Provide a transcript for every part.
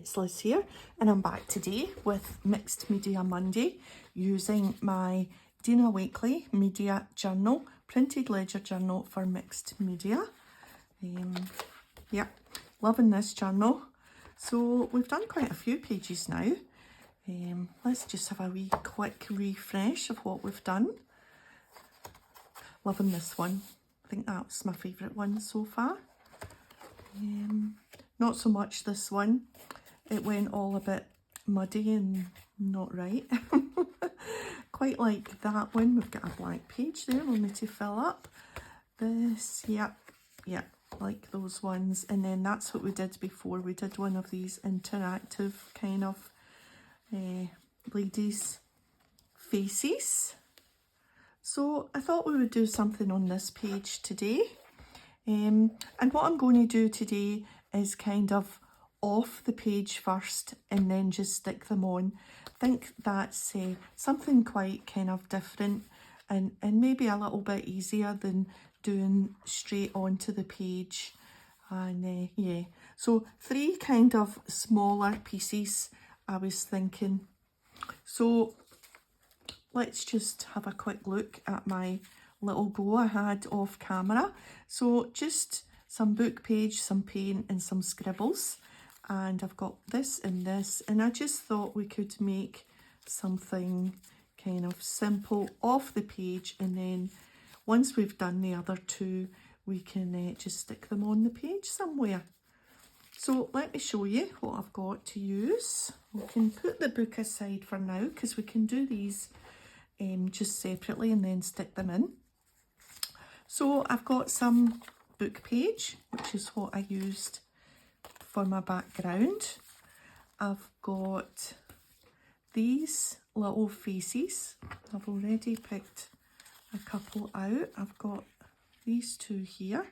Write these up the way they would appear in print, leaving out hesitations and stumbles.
it's Liz here, and I'm back today with Mixed Media Monday using my Dina Wakley Media Journal, printed ledger journal for mixed media. Yeah, loving this journal. So we've done quite a few pages now. Let's just have a wee quick refresh of what we've done. Loving this one. I think that's my favourite one so far. Not so much this one. It went all a bit muddy and not right. Quite like that one. We've got a blank page there we'll need to fill up. This, yeah, like those ones. And then that's what we did before. We did one of these interactive kind of ladies' faces. So I thought we would do something on this page today. And what I'm going to do today is kind of off the page first and then just stick them on. I think that's something quite kind of different and maybe a little bit easier than doing straight onto the page. And yeah, so 3 kind of smaller pieces I was thinking. So let's just have a quick look at my little go I had off camera. So just some book page, some paint and some scribbles, and I've got this and this, and I just thought we could make something kind of simple off the page, and then once we've done the other 2 we can just stick them on the page somewhere. So let me show you what I've got to use. We can put the book aside for now because we can do these just separately and then stick them in. So I've got some book page, which is what I used for my background. I've got these little faces. I've already picked a couple out. I've got these 2 here,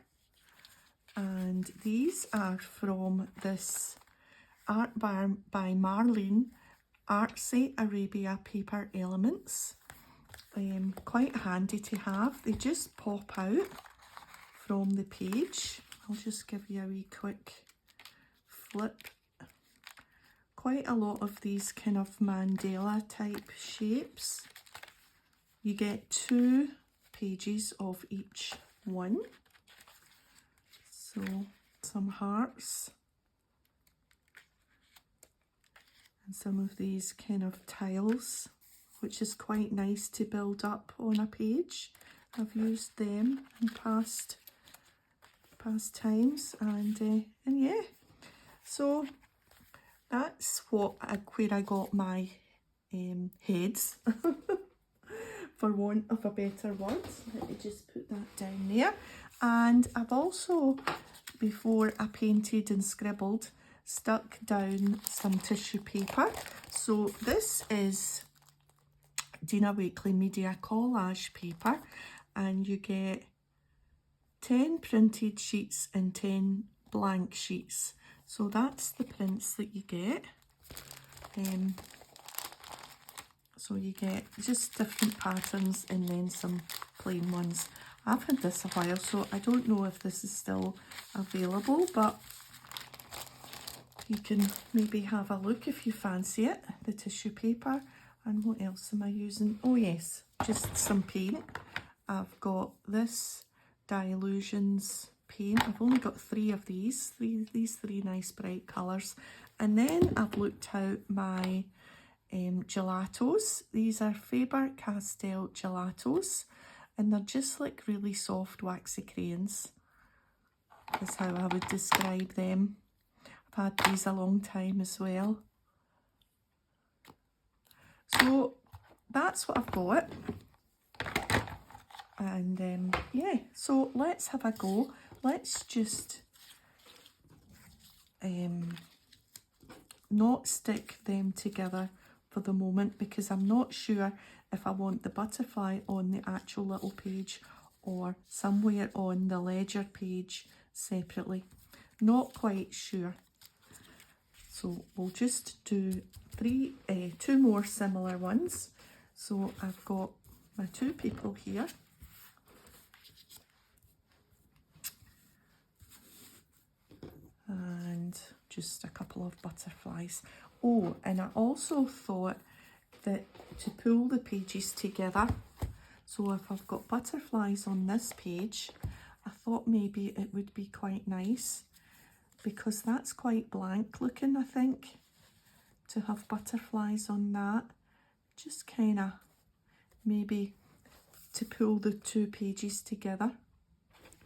and these are from this art by Marlene, Artsy Arabia paper elements. Quite handy to have. They just pop out from the page. I'll just give you a wee quick flip. Quite a lot of these kind of mandala type shapes. You get 2 pages of each one. So some hearts and some of these kind of tiles, which is quite nice to build up on a page. I've used them in past times, and yeah, so that's where I got my heads, for want of a better word. Let me just put that down there. And I've also, before I painted and scribbled, stuck down some tissue paper. So this is Dina Wakley Media collage paper, and you get 10 printed sheets and 10 blank sheets. So that's the prints that you get. So you get just different patterns and then some plain ones. I've had this a while, so I don't know if this is still available, but you can maybe have a look if you fancy it. The tissue paper. And what else am I using? Oh yes, just some paint. I've got this Dilutions paint. I've only got 3 of these 3 nice bright colours. And then I've looked out my gelatos. These are Faber-Castell gelatos, and they're just like really soft waxy crayons. That's how I would describe them. I've had these a long time as well. So that's what I've got, and yeah, so let's have a go. Let's just not stick them together for the moment, because I'm not sure if I want the butterfly on the actual little page or somewhere on the ledger page separately. Not quite sure. So we'll just do 2 more similar ones. So I've got my 2 people here. And just a couple of butterflies. Oh, and I also thought that to pull the pages together, so if I've got butterflies on this page, I thought maybe it would be quite nice, because that's quite blank looking, I think, to have butterflies on that. Just kind of maybe to pull the two pages together.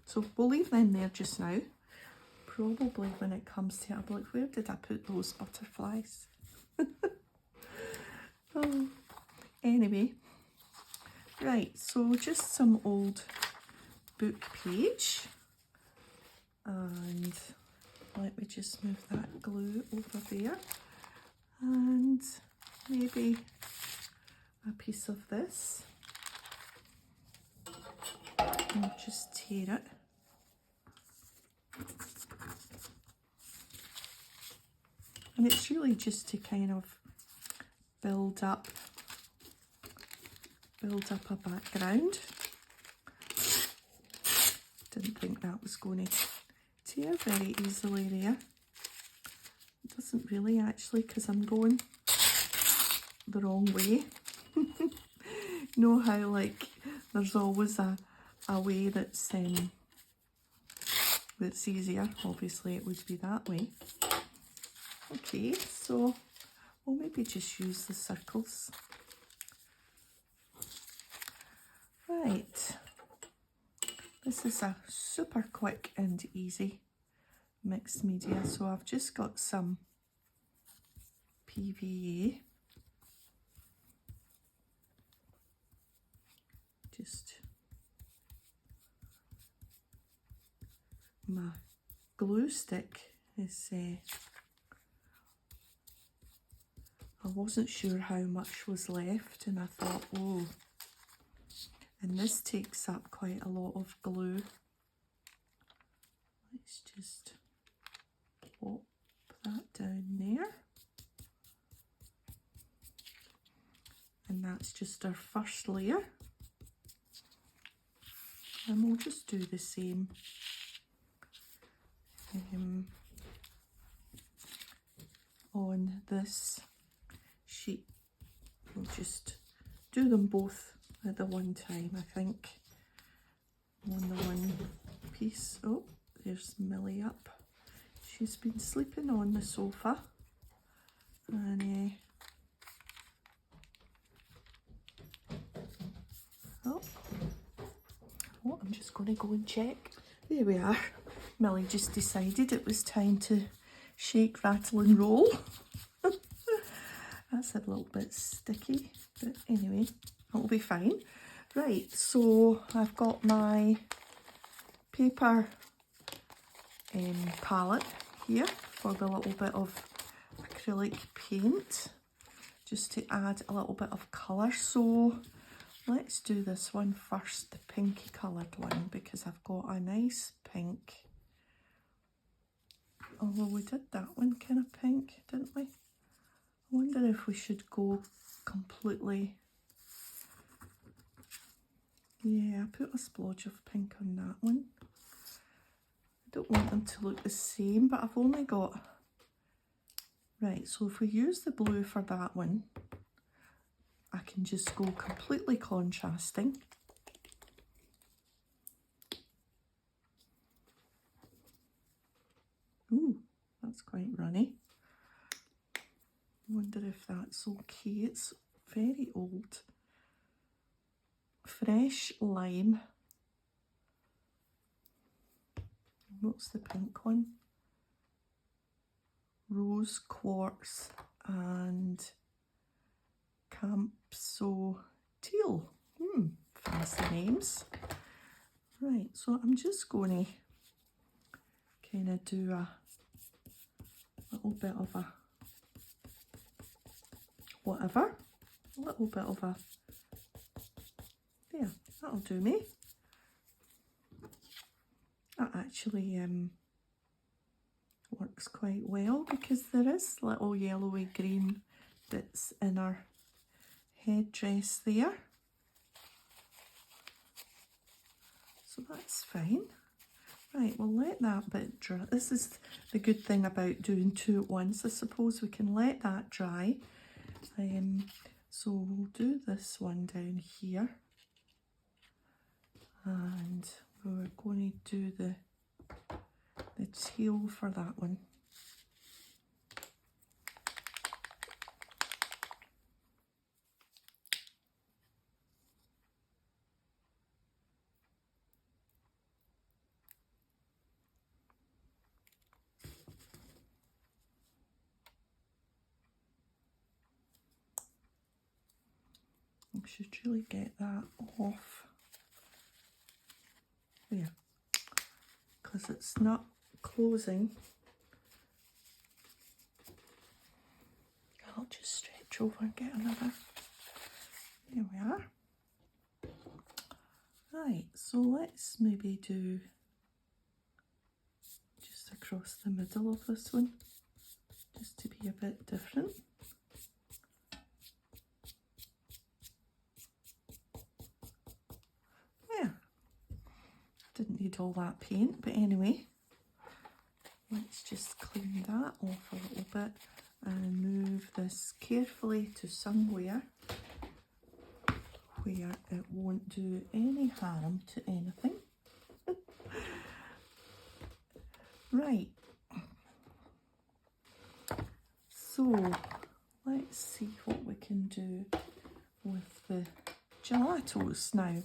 So we'll leave them there just now. Probably when it comes to it, I'll be like, where did I put those butterflies? Oh, anyway, right, so just some old book page, and let me just move that glue over there, and maybe a piece of this, and just tear it. And it's really just to kind of build up a background. Didn't think that was going to tear very easily there. It doesn't really actually, because I'm going the wrong way. Know how like there's always a way that's easier. Obviously it would be that way. Okay, so we'll maybe just use the circles. Right, this is a super quick and easy mixed media. So I've just got some PVA. Just my glue stick is I wasn't sure how much was left, and I thought, oh, and this takes up quite a lot of glue. Let's just pop that down there. And that's just our first layer. And we'll just do the same on this sheet. We'll just do them both at the one time, I think, on the one piece. Oh, there's Millie up. She's been sleeping on the sofa, and oh, I'm just going to go and check. There we are. Millie just decided it was time to shake, rattle and roll. That's a little bit sticky, but anyway, that'll be fine. Right, so I've got my paper palette here for the little bit of acrylic paint, just to add a little bit of colour. So let's do this one first, the pinky coloured one, because I've got a nice pink. Although we did that one kind of pink, didn't we? I wonder if we should go completely. Yeah, I put a splodge of pink on that one. I don't want them to look the same, but I've only got. Right, so if we use the blue for that one, I can just go completely contrasting. Ooh, that's quite runny. I wonder if that's okay. It's very old. Fresh lime. What's the pink one? Rose quartz and Campso teal. Fancy names. Right, so I'm just going to kind of do a little bit of a whatever, a little bit of a, there, that'll do me. That actually works quite well, because there is little yellowy green bits in our headdress there. So that's fine. Right, we'll let that bit dry. This is the good thing about doing two at once. I suppose we can let that dry. So we'll do this one down here. And we're going to do the tail for that one. We should really get that off there, because it's not closing. I'll just stretch over and get another. There we are. Right, so let's maybe do just across the middle of this one, just to be a bit different. Yeah, didn't need all that paint, but anyway, let's just clean that off a little bit and move this carefully to somewhere where it won't do any harm to anything. Right, so let's see what we can do with the gelatos now.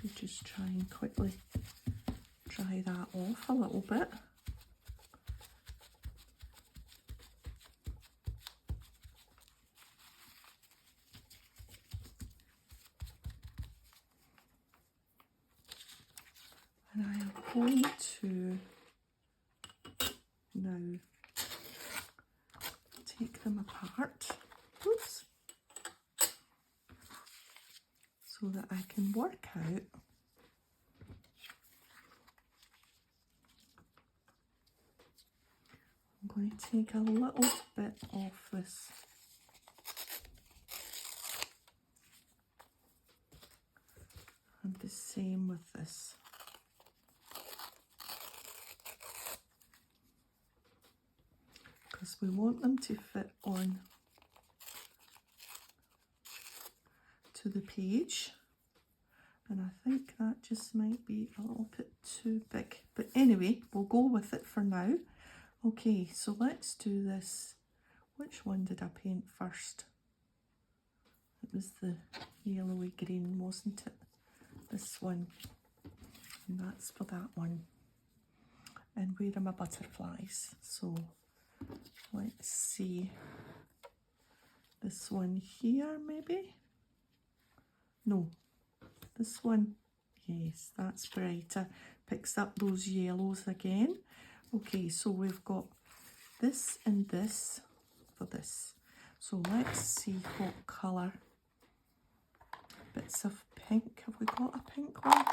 We just try and quickly dry that off a little bit. And I am going to now take them apart, oops, so that I can work out I'm going to take a little bit off this and the same with this. Because we want them to fit on to the page, and I think that just might be a little bit too big, but anyway, we'll go with it for now. Okay, so let's do this. Which one did I paint first? It was the yellowy green, wasn't it? This one, and that's for that one. And where are my butterflies? So let's see, this one here maybe? No, this one, yes, that's brighter, picks up those yellows again. Okay, so we've got this and this for this. So let's see what colour. Bits of pink, have we got a pink one?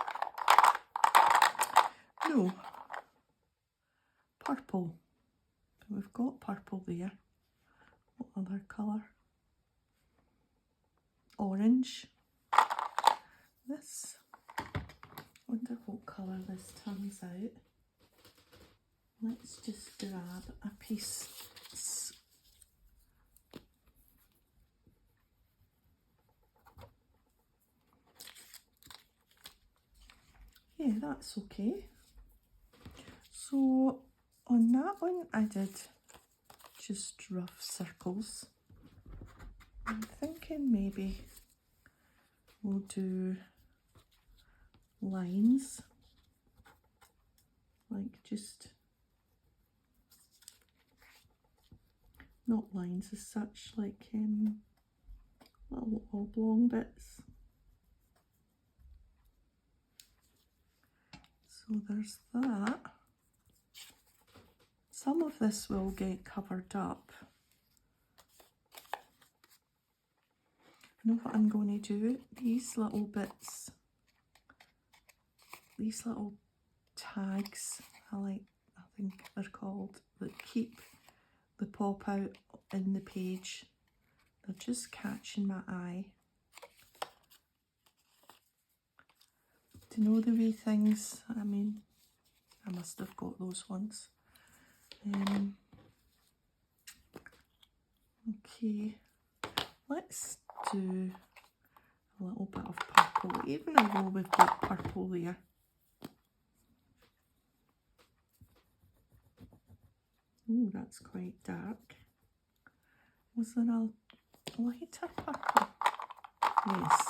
No, purple. We've got purple there. What other colour? Orange. This. Wonder what colour this turns out. Let's just grab a piece. Yeah, that's okay. So on that one I did just rough circles. I'm thinking maybe we'll do lines, like just not lines as such, like little oblong bits. So there's that. Some of this will get covered up. You know what I'm going to do? These little bits, these little tags, I think they're called, that keep the pop out in the page. They're just catching my eye. Do you know the wee things? I mean, I must have got those once. Okay, let's do a little bit of purple, even though we've got purple there. Ooh, that's quite dark. Was there a lighter purple? Yes.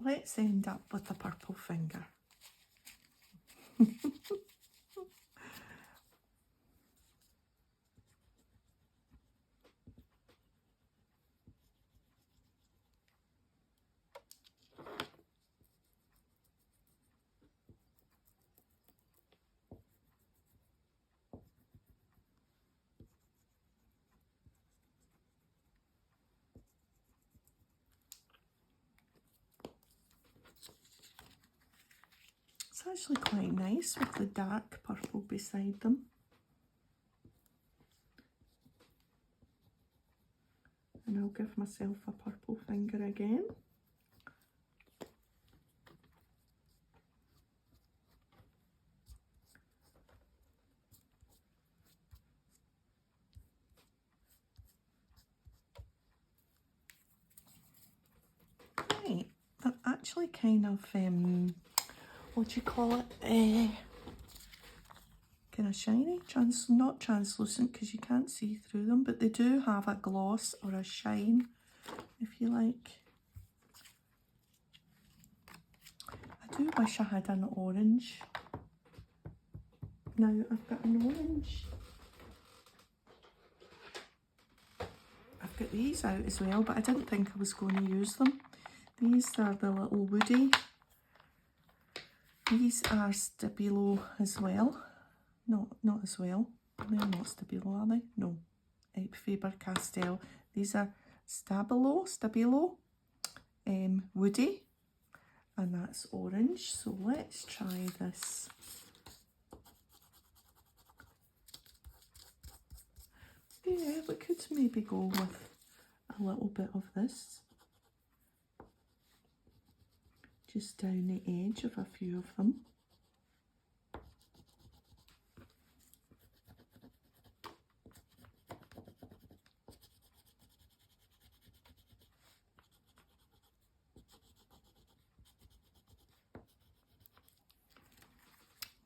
Let's end up with a purple finger. It's actually quite nice with the dark purple beside them. And I'll give myself a purple finger again. Right, they're actually kind of, what do you call it? Kind of shiny, not translucent because you can't see through them, but they do have a gloss or a shine, if you like. I do wish I had an orange. Now I've got an orange. I've got these out as well, but I didn't think I was going to use them. These are the little woody. These are Stabilo as well. No, not as well. They're not Stabilo, are they? No. Faber-Castell. These are Stabilo, woody, and that's orange. So let's try this. Yeah, we could maybe go with a little bit of this. Just down the edge of a few of them.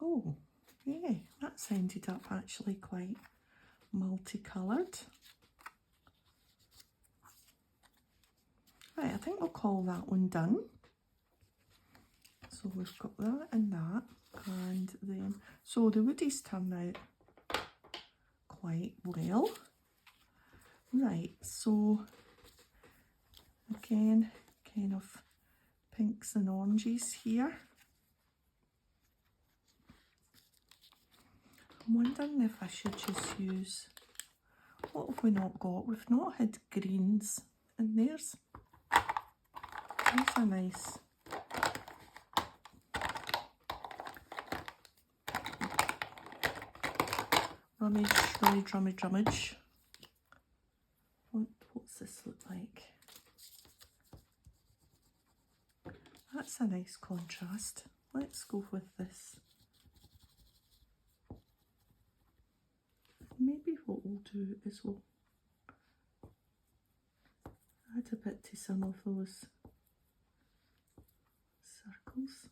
Oh, yeah, that's ended up actually quite multicoloured. Right, I think we'll call that one done. So we've got that and that, and then, so the woodies turn out quite well. Right, so again, kind of pinks and oranges here. I'm wondering if I should just use, what have we not got? We've not had greens, and there's a nice, rummage. What's this look like? That's a nice contrast. Let's go with this. Maybe what we'll do is we'll add a bit to some of those circles.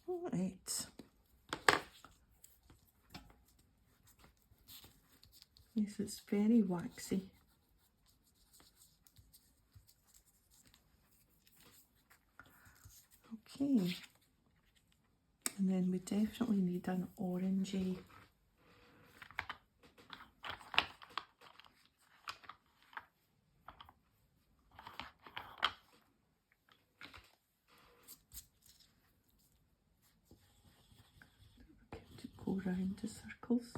All right. Yes, it's very waxy. Okay. And then we definitely need an orangey. To go round the circles.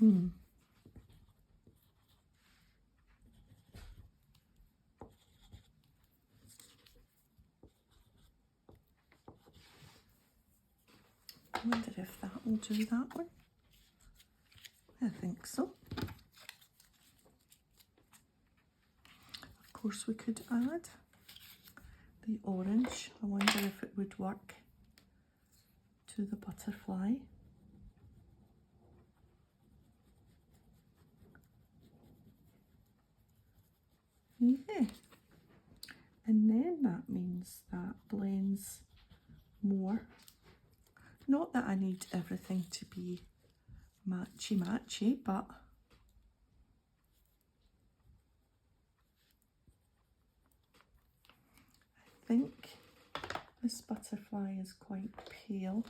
I wonder if that will do that one. I think so. Of course we could add the orange. I wonder if it would work to the butterfly. Yeah. And then that means that blends more. Not that I need everything to be matchy-matchy, but I think this butterfly is quite pale.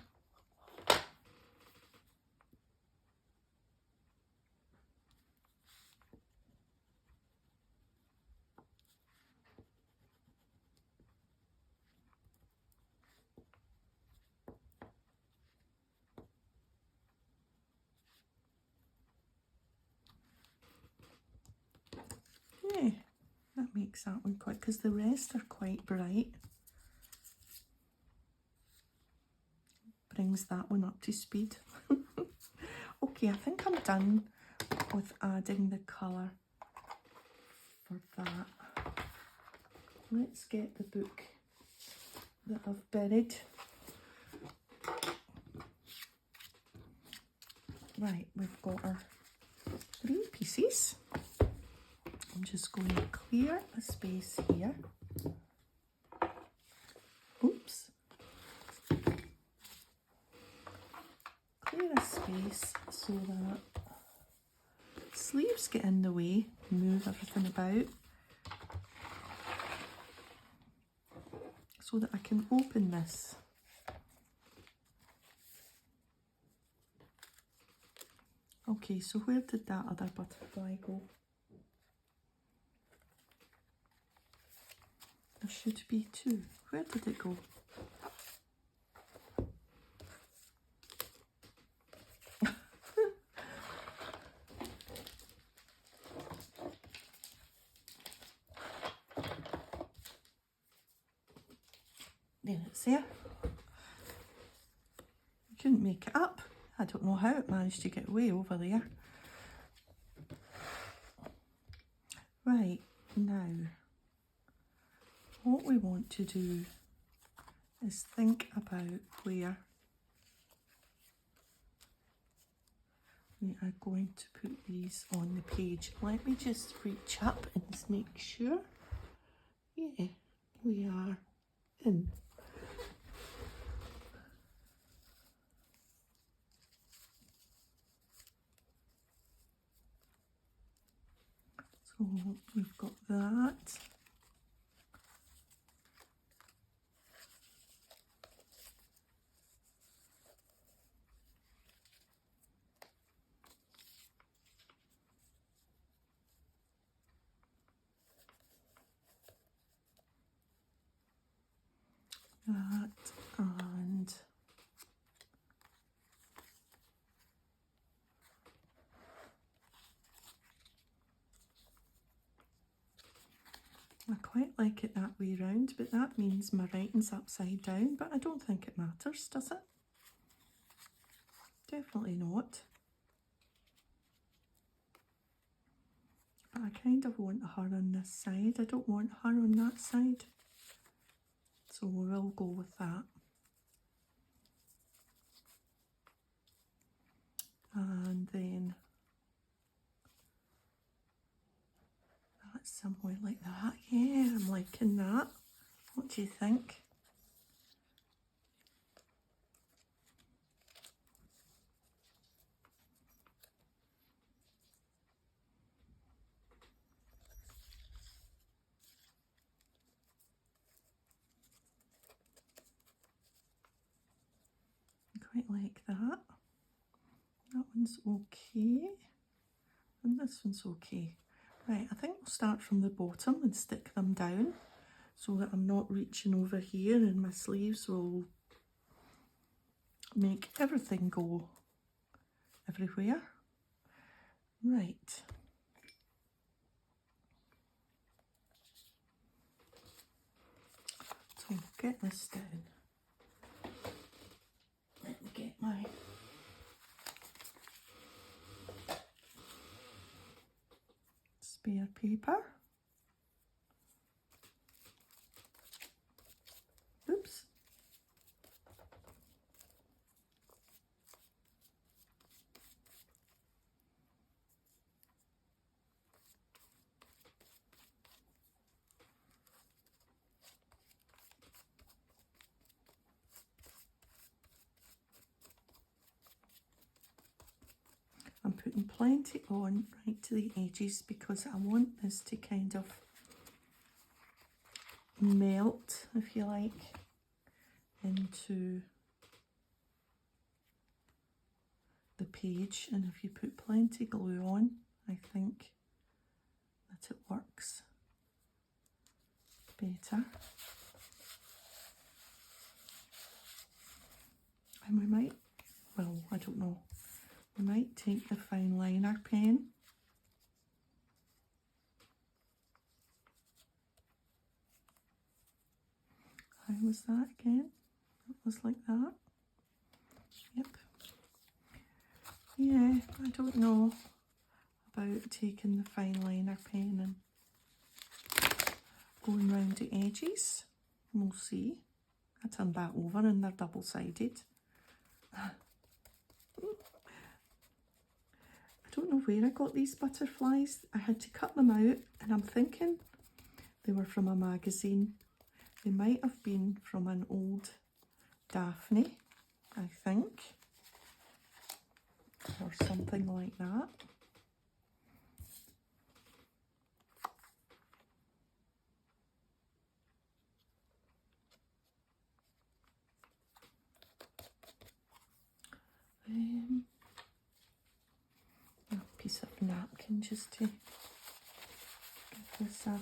Yeah, that makes that one quite, because the rest are quite bright. Brings that one up to speed. Okay, I think I'm done with adding the colour for that. Let's get the book that I've buried. Right, we've got our 3 pieces. I'm just going to clear a space here. Oops. Clear a space so that sleeves get in the way, move everything about, so that I can open this. Okay, so where did that other butterfly go? There should be 2. Where did it go? There it's there. I couldn't make it up. I don't know how it managed to get way over there. Right, now what we want to do is think about where we are going to put these on the page. Let me just reach up and just make sure. Yeah, we are in. So we've got that. That and I quite like it that way round, but that means my writing's upside down, but I don't think it matters, does it? Definitely not. But I kind of want her on this side. I don't want her on that side. So we'll go with that. And then that's somewhere like that. Yeah, I'm liking that. What do you think? Quite like that. That one's okay. And this one's okay. Right, I think we'll start from the bottom and stick them down so that I'm not reaching over here, and my sleeves will make everything go everywhere. Right. So get this down. Let me get my spare paper. Oops. I'm putting plenty on right to the edges because I want this to kind of melt, if you like, into the page. And if you put plenty glue on, I think that it works better. And we might, well, I don't know, we might take the fine liner pen how was that again? It was like that. Yep. Yeah, I don't know about taking the fine liner pen and going round the edges. We'll see. I turned that over and they're double-sided. I don't know where I got these butterflies. I had to cut them out and I'm thinking they were from a magazine. They might have been from an old Daphne, I think, or something like that. A piece of napkin just to give this a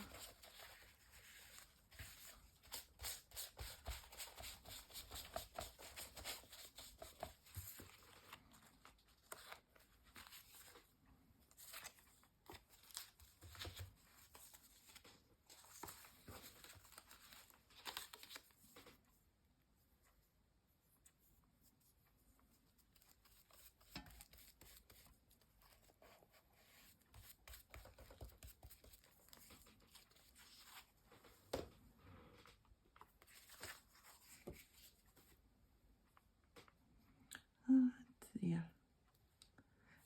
there.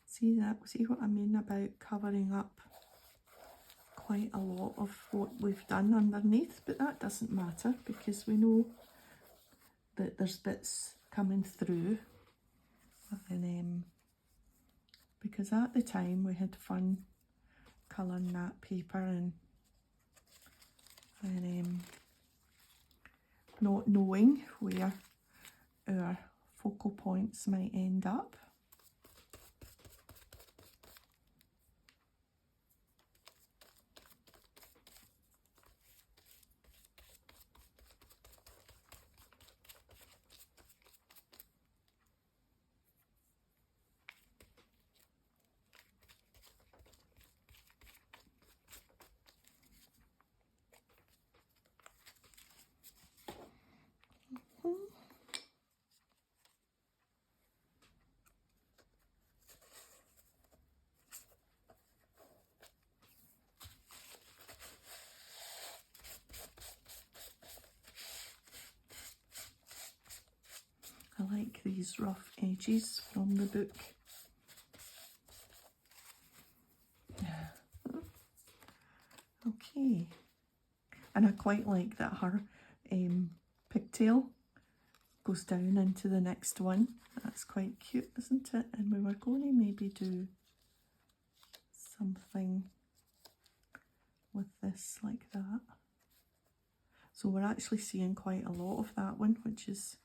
See that? See what I mean about covering up quite a lot of what we've done underneath, but that doesn't matter because we know that there's bits coming through, and because at the time we had fun colouring that paper and not knowing where our focal points might end up. I like these rough edges from the book. Okay, and I quite like that her pigtail goes down into the next one. That's quite cute, isn't it? And we were going to maybe do something with this like that. So we're actually seeing quite a lot of that one, which is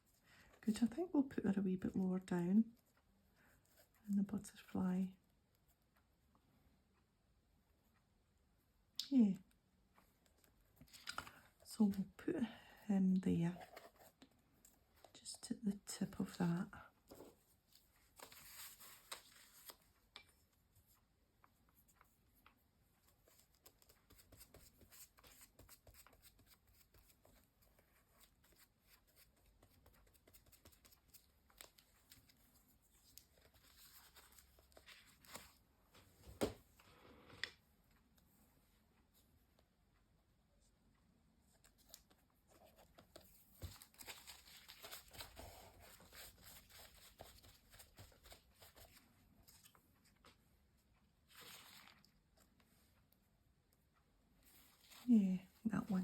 good. I think we'll put her a wee bit lower down in the butterfly. Yeah. So we'll put him there, just at the tip of that.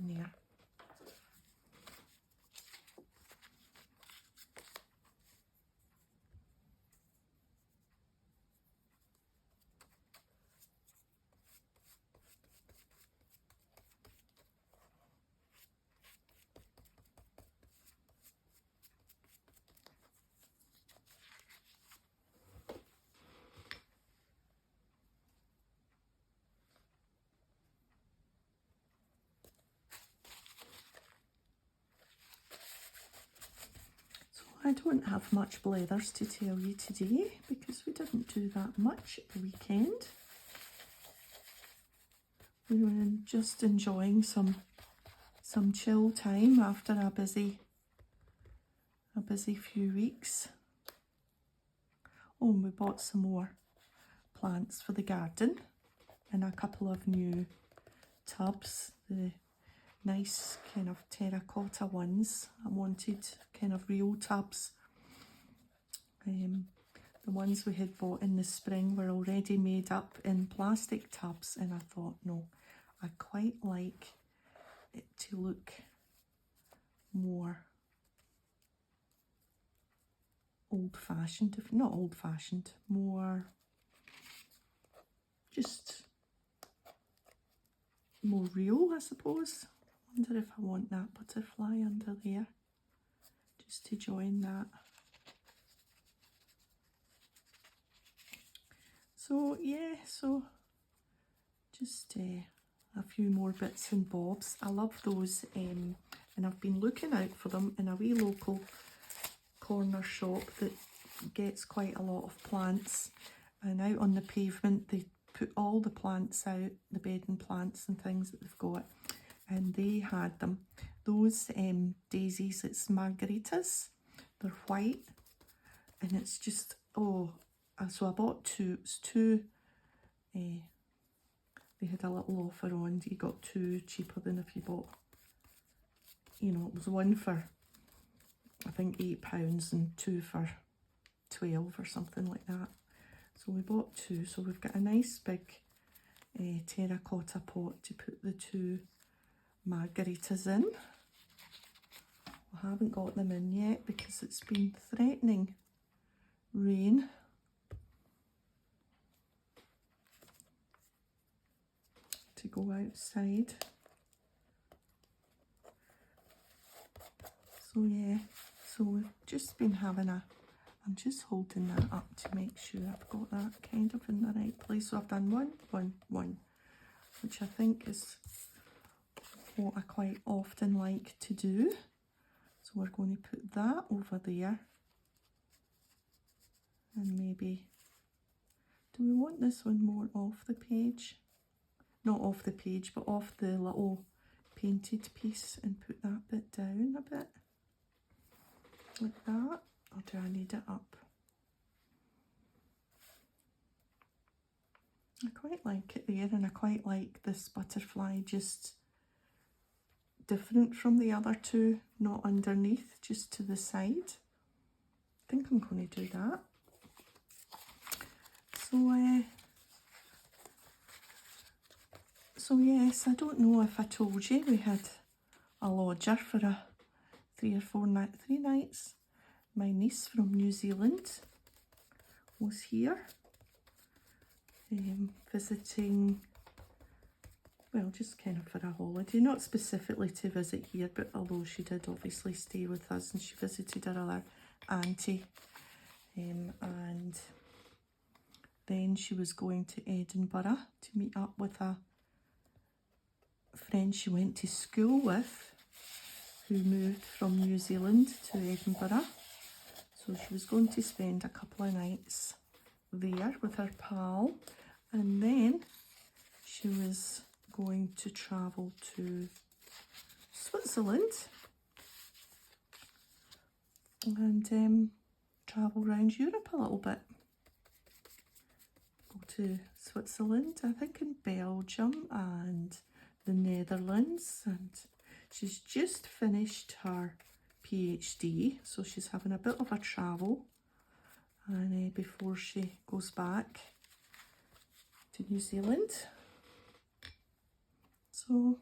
in there. I don't have much blethers to tell you today because we didn't do that much at the weekend. We were just enjoying some chill time after a busy few weeks. Oh, and we bought some more plants for the garden and a couple of new tubs. The nice kind of terracotta ones. I wanted kind of real tubs. The ones we had bought in the spring were already made up in plastic tubs, and I thought, no, I quite like it to look more old-fashioned, if not old-fashioned, more just more real, I suppose. Wonder if I want that butterfly under there, just to join that. So yeah, so just a few more bits and bobs. I love those, and I've been looking out for them in a wee local corner shop that gets quite a lot of plants, and out on the pavement they put all the plants out, the bedding plants and things that they've got. And they had them. Those daisies, it's margaritas. They're white. And it's just, oh, so I bought two. It's two, they had a little offer on. You got two cheaper than if you bought, you know, it was one for, I think, £8 and two for 12 or something like that. So we bought two. So we've got a nice big terracotta pot to put the two margaritas in. I haven't got them in yet because it's been threatening rain. To go outside. So yeah, so we've just been having I'm just holding that up to make sure I've got that kind of in the right place. So I've done one, which I think is what I quite often like to do. So we're going to put that over there, and maybe, do we want this one more off the page? Not off the page, but off the little painted piece, and put that bit down a bit, like that, or do I need it up? I quite like it there, and I quite like this butterfly just different from the other two, not underneath, just to the side. I think I'm going to do that. So yes, I don't know if I told you we had a lodger for 3 nights. My niece from New Zealand was here visiting, well, just kind of for a holiday, not specifically to visit here, but although she did obviously stay with us, and she visited her other auntie, and then she was going to Edinburgh to meet up with a friend she went to school with who moved from New Zealand to Edinburgh. So she was going to spend a couple of nights there with her pal, and then she was going to travel to Switzerland and travel around Europe a little bit. Go to Switzerland, I think in Belgium and the Netherlands, and she's just finished her PhD, so she's having a bit of a travel, and before she goes back to New Zealand. So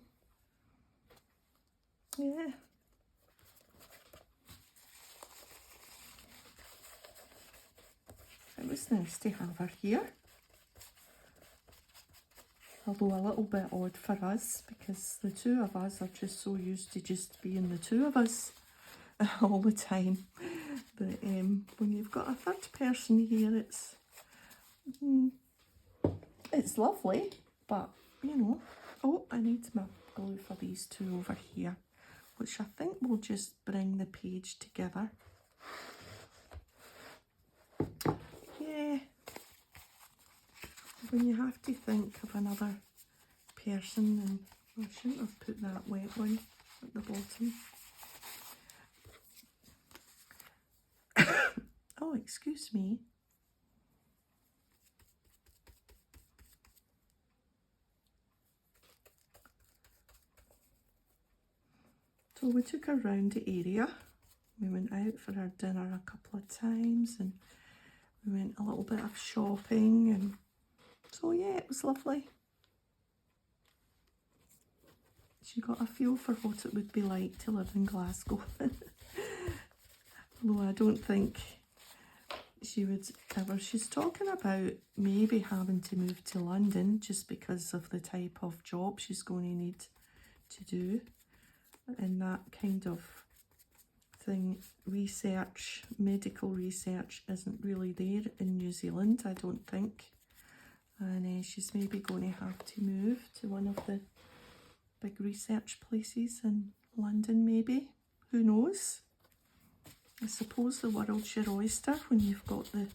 Yeah. It was nice to have her here. Although a little bit odd for us because the two of us are just so used to just being the two of us all the time. But when you've got a third person here, it's lovely, but you know. Oh, I need my glue for these two over here, which I think will just bring the page together. Yeah. When you have to think of another person, and I shouldn't have put that wet one at the bottom. Oh, excuse me. So we took her round the area. We went out for our dinner a couple of times and we went a little bit of shopping, and so yeah, it was lovely. She got a feel for what it would be like to live in Glasgow. Although I don't think she would ever. She's talking about maybe having to move to London just because of the type of job she's going to need to do. And that kind of thing, research, medical research isn't really there in New Zealand, I don't think. And she's maybe going to have to move to one of the big research places in London, maybe. Who knows? I suppose the world's your oyster when you've got the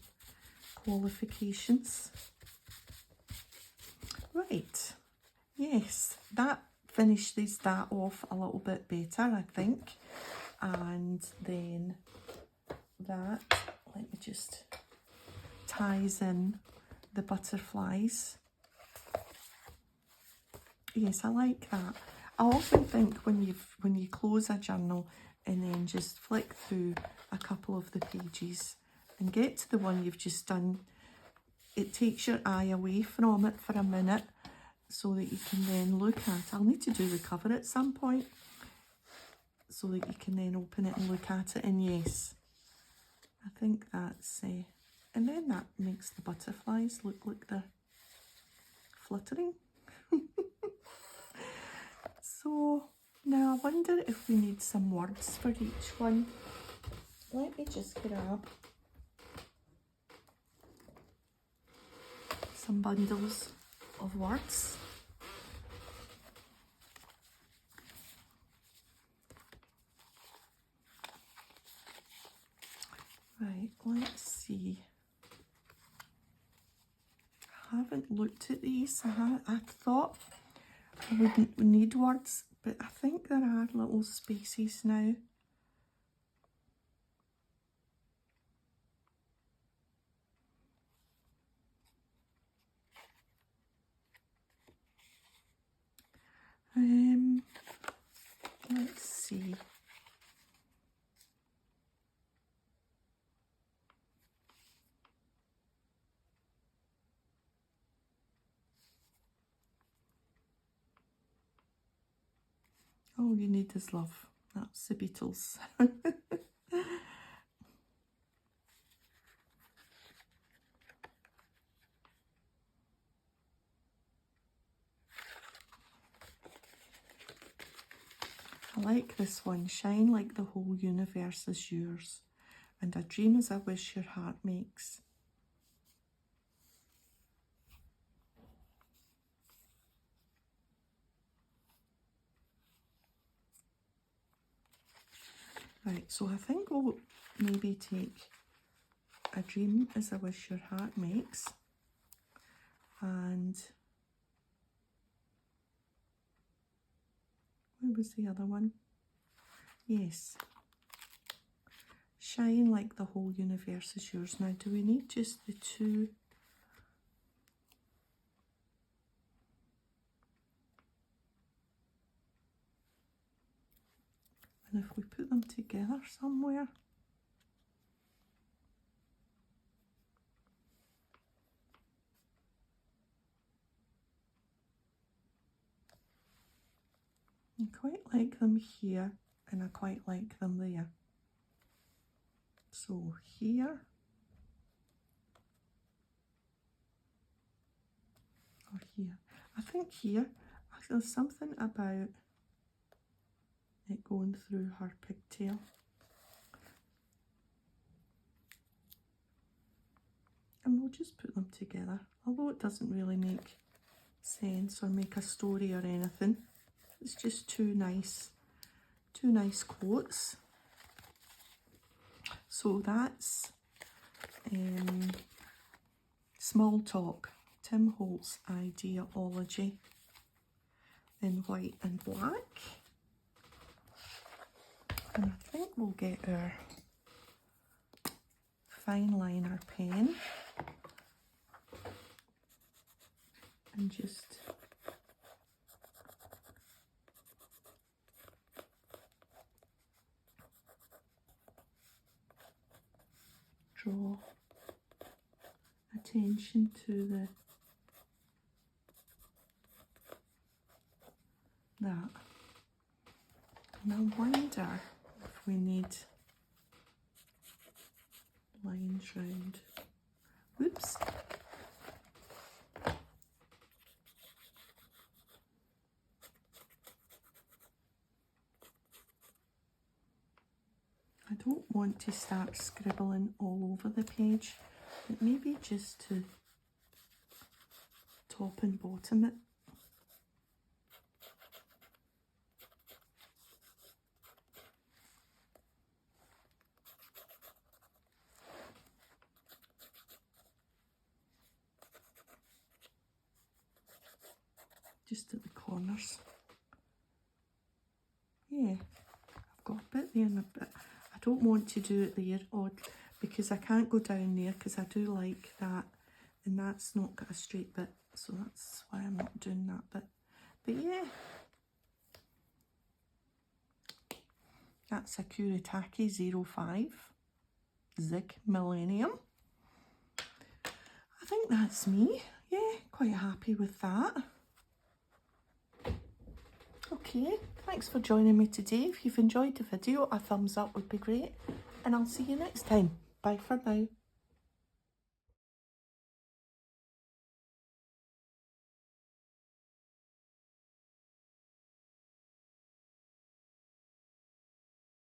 qualifications. Right. Yes, that finishes that off a little bit better, I think. And then that, let me just, ties in the butterflies. Yes, I like that. I often think when you close a journal and then just flick through a couple of the pages and get to the one you've just done, it takes your eye away from it for a minute so that you can then look at it. I'll need to do the cover at some point so that you can then open it and look at it. And yes, I think that's... and then that makes the butterflies look like they're fluttering. So now I wonder if we need some words for each one. Let me just grab some bundles of words. Right, let's see. I haven't looked at these. I thought I wouldn't need words, but I think there are little spaces now. Let's see. All you need is love. That's the Beatles. I like this one. Shine like the whole universe is yours, and a dream is a wish your heart makes. Right, so I think we'll maybe take a dream is a wish your heart makes, and where was the other one? Yes. Shine like the whole universe is yours. Now, do we need just the two? And if we put them together somewhere? I quite like them here and I quite like them there. So here or here. I think here, there's something about it going through her pigtail. And we'll just put them together, although it doesn't really make sense or make a story or anything. It's just two nice quotes. So that's Small Talk, Tim Holt's Ideology in white and black. And I think we'll get our fine liner pen and just draw attention to that. And I wonder if we need lines round. Oops. I don't want to start scribbling all over the page, but maybe just to top and bottom it. Just at the corners. Yeah, I've got a bit there and a bit. I don't want to do it there odd because I can't go down there because I do like that and that's not got a straight bit, so that's why I'm not doing that bit. But yeah, that's a Kuretake 05 Zig Millennium. I think that's me. Yeah, quite happy with that. Okay, thanks for joining me today. If you've enjoyed the video, a thumbs up would be great. And I'll see you next time. Bye for now.